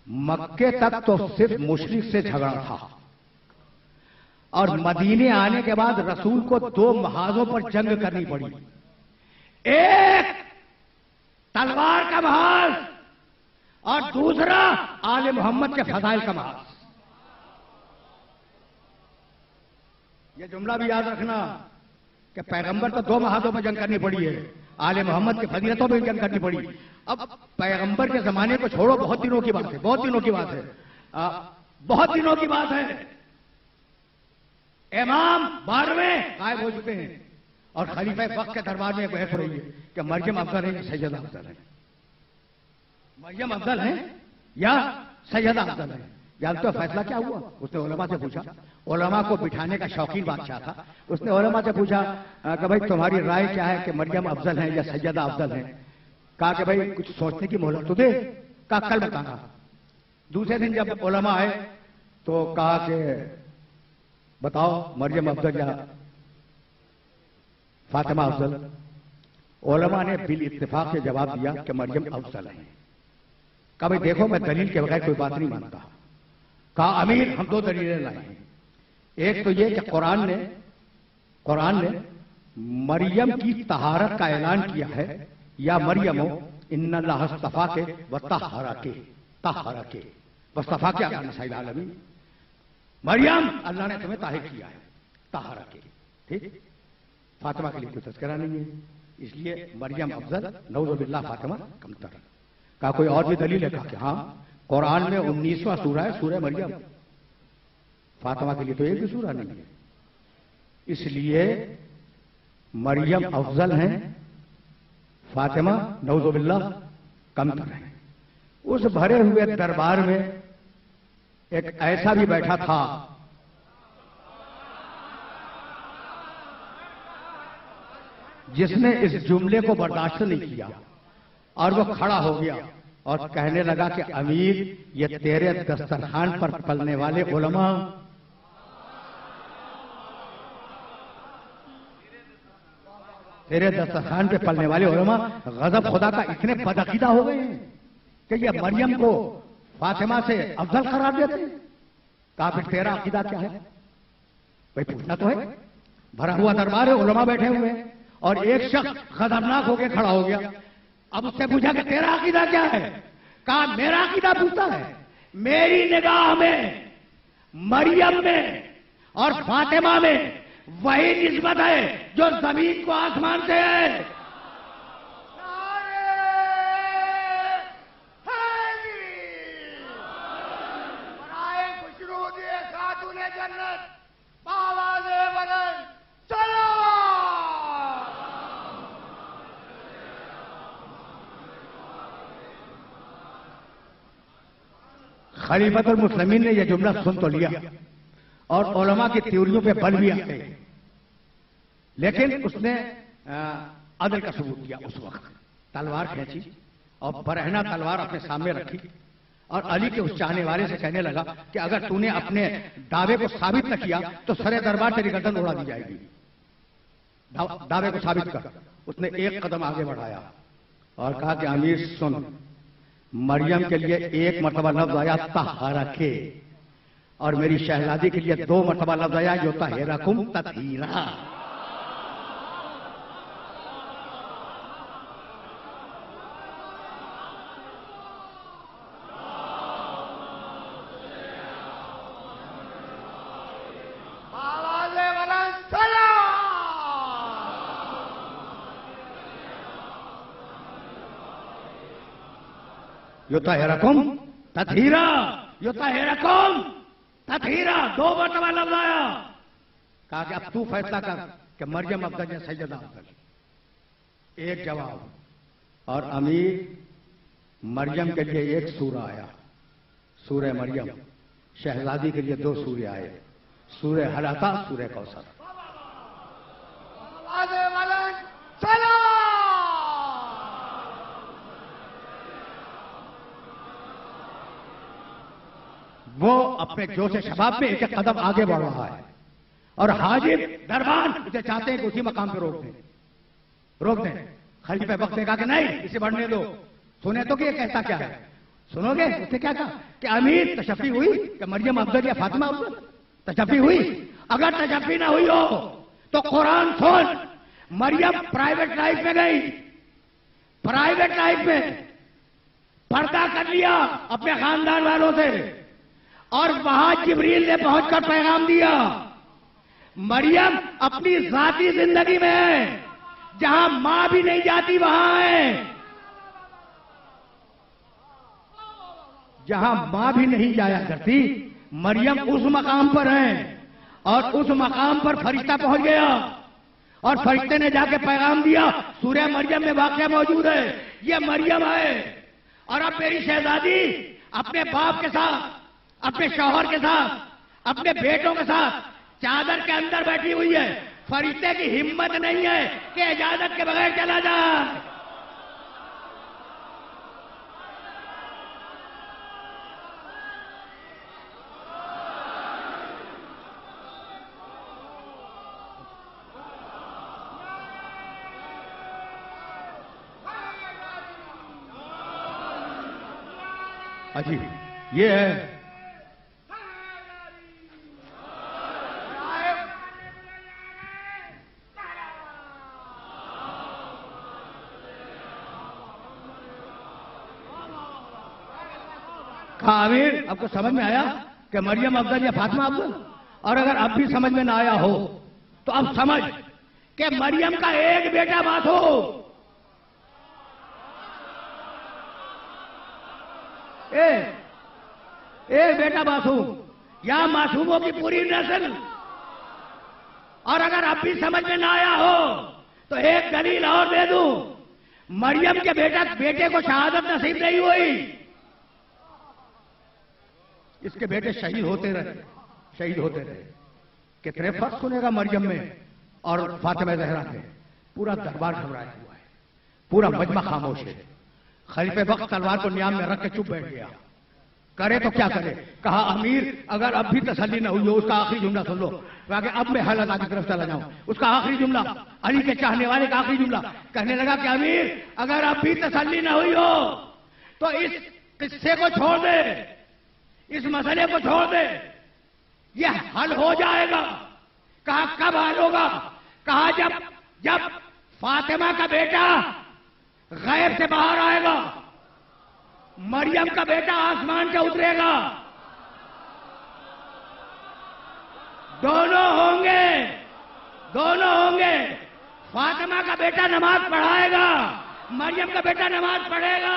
مکے تک تو صرف مشرک سے جھگڑا تھا، اور مدینے آنے کے بعد رسول کو دو محاذوں پر جنگ کرنی پڑی. ایک تلوار کا محاذ اور دوسرا آل محمد کے فضائل کا محاذ. یہ جملہ بھی یاد رکھنا کہ پیغمبر کو دو محاذوں پر جنگ کرنی پڑی ہے، آل محمد کی فضیلتوں میں جنگ کرنی پڑی. اب پیغمبر کے زمانے کو چھوڑو، بہت دنوں کی بات ہے، بہت دنوں کی بات ہے، بہت دنوں کی بات ہے. امام 12ویں غائب ہو چکے ہیں اور خلیفہ وقت کے دربار میں بحث ہو رہی ہے کہ مریم افضل ہے یا سیدہ افضل ہے. مریم افضل ہے یا سیدہ افضل ہے. جانتے ہو فیصلہ کیا ہوا؟ اس نے علماء سے پوچھا. علماء کو بٹھانے کا شوقین بادشاہ تھا. اس نے علماء سے پوچھا کہ بھائی تمہاری رائے کیا ہے کہ مریم افضل ہے یا سیدہ افضل ہے؟ کہا کہ بھائی کچھ سوچنے کی مہلت تو دے. کہا کل بتانا. دوسرے دن جب علماء آئے تو کہا کہ بتاؤ مریم افضل یا فاطمہ افضل؟ علماء نے بالاتفاق سے جواب دیا کہ مریم افضل ہے. کہا بھائی دیکھو میں دلیل کے بغیر کوئی بات نہیں مانتا. کہا امیر ہم دو دلیلیں لائے ہیں. ایک تو یہ کہ قرآن نے مریم کی طہارت کا اعلان کیا ہے، یا مریم ان اللہ اصطفاک وطہرک واصطفاک علی نساء العالمین. مریم اللہ نے تمہیں طاہر کیا ہے، طہرک. ٹھیک. فاطمہ کے لیے کوئی تذکرہ نہیں ہے، اس لیے مریم افضل، نعوذ باللہ فاطمہ کمتر. کہا کوئی اور بھی دلیل ہے؟ کہا کہ ہاں قرآن میں 19واں سورہ ہے سورہ مریم. فاطمہ کے لیے تو ایک بھی سورہ نہیں ہے، اس لیے مریم افضل ہیں، فاطمہ نعوذ باللہ کمتر ہیں. اس بھرے ہوئے دربار میں ایک ایسا بھی بیٹھا تھا جس نے اس جملے کو برداشت نہیں کیا، اور وہ کھڑا ہو گیا اور کہنے لگا کہ امیر یہ تیرے دسترخوان پر پلنے والے علماء، تیرے دسترخوان پہ پلنے والے علماء غضب خدا کا اتنے بدعقیدہ ہو گئے ہیں کہ یہ مریم کو فاطمہ سے افضل قرار دیتے ہیں. کہا پھر تیرا عقیدہ کیا ہے؟ بھائی پوچھنا تو ہے. بھرا ہوا دربار ہے، علماء بیٹھے ہوئے ہیں، اور ایک شخص غضبناک ہو کے کھڑا ہو گیا. اب اس سے پوچھا کہ تیرا عقیدہ کیا ہے؟ کہا میرا عقیدہ پوچھتا ہے، میری نگاہ میں مریم میں اور فاطمہ میں وہی نسبت ہے جو زمین کو آسمان سے ہے. خلیفۃ المسلمین نے یہ جملہ سن تو لیا اور علماء کی تھیوریوں پہ بل بھی آتے، لیکن اس نے عدل کا ثبوت کیا. اس وقت تلوار کھینچی اور برہنہ تلوار اپنے سامنے رکھی اور علی کے اس چاہنے والے سے کہنے لگا کہ اگر تو نے اپنے دعوے کو ثابت نہ کیا تو سر دربار تیری گردن اڑا دی جائے گی. دعوے کو ثابت کر. اس نے ایک قدم آگے بڑھایا اور کہا کہ امیر سن، مریم کے لیے ایک مرتبہ لفظ آیا طہرک، اور میری شہزادی کے لیے 2 مرتبہ لفظ آیا یطہرکم تطہیرا. یطہرکم تطہیرا، یطہرکم تطہیرا، 2 مرتبہ لفظ آیا. کہا کہ اب تو فیصلہ کر کہ مریم افضل یا سیدہ افضل. ایک جواب. اور امیر مریم کے لیے ایک سورہ آیا، سورہ مریم. شہزادی کے لیے 2 سورے آئے، سورہ حلاقہ، سورہ کوثر. وہ اپنے جوش شباب میں ایک قدم آگے بڑھ رہا ہے، اور حاجب دربان اسے چاہتے ہیں کہ اسی مقام پہ روک دیں. خلیفہ وقت نے کہا کہ نہیں، اسے بڑھنے دو. سنے تو کہ یہ کہتا کیا ہے. سنو گے اسے کیا کہا کہ امیر تشفی ہوئی کہ مریم افضل یا فاطمہ افضل؟ تشفی ہوئی؟ اگر تشفی نہ ہوئی ہو تو قرآن سن، مریم پرائیویٹ لائف میں گئی، پرائیویٹ لائف میں پردہ کر لیا اپنے خاندان والوں سے، اور وہاں جبریل نے پہنچ کر پیغام دیا۔ مریم اپنی ذاتی زندگی میں ہے، جہاں ماں بھی نہیں جاتی وہاں ہے، جہاں ماں بھی نہیں جایا کرتی، مریم اس مقام پر ہے، اور اس مقام پر فرشتہ پہنچ گیا، اور فرشتے نے جا کے پیغام دیا۔ سورہ مریم میں واقعہ موجود ہے، یہ مریم ہے، اور اب میری شہزادی اپنے باپ کے ساتھ، اپنے شوہر کے ساتھ، اپنے بیٹوں کے ساتھ چادر کے اندر بیٹھی ہوئی ہے۔ فرشتے کی ہمت نہیں ہے کہ اجازت کے بغیر چلا جائے۔ جی یہ ہے کہا امیر آپ کو سمجھ میں آیا کہ مریم افضل یا فاطمہ افضل؟ اور اگر اب بھی سمجھ میں نہ آیا ہو تو اب سمجھ کہ مریم کا ایک بیٹا معصوم، ایک بیٹا معصوم یا معصوموں کی پوری نسل۔ اور اگر اب بھی سمجھ میں نہ آیا ہو تو ایک دلیل اور دے دوں، مریم کے بیٹے کو شہادت نصیب نہیں ہوئی، اس کے بیٹے شہید ہوتے رہے۔ کتنے فرق سنے گا مریم میں اور فاطمہ زہرا میں؟ پورا دربار گھبرایا ہوا ہے، پورا مجمع خاموش ہے۔ خلیفہ وقت تلوار کو نیام میں رکھ کے چپ بیٹھ گیا، کرے تو کیا کرے؟ کہا امیر اگر اب بھی تسلی نہ ہوئی ہو، اس کا آخری جملہ سن لو، کہ اب میں حل اللہ کی طرف چلا جاؤں۔ اس کا آخری جملہ، علی کے چاہنے والے کا آخری جملہ، کہنے لگا کہ امیر اگر اب بھی تسلی نہ ہوئی ہو تو اس قصے کو چھوڑ دے، اس مسئلے کو چھوڑ دے، یہ حل ہو جائے گا۔ کہا کب حل ہوگا؟ کہا جب فاطمہ کا بیٹا غیب سے باہر آئے گا، مریم کا بیٹا آسمان سے اترے گا، دونوں ہوں گے۔ فاطمہ کا بیٹا نماز پڑھائے گا، مریم کا بیٹا نماز پڑھے گا۔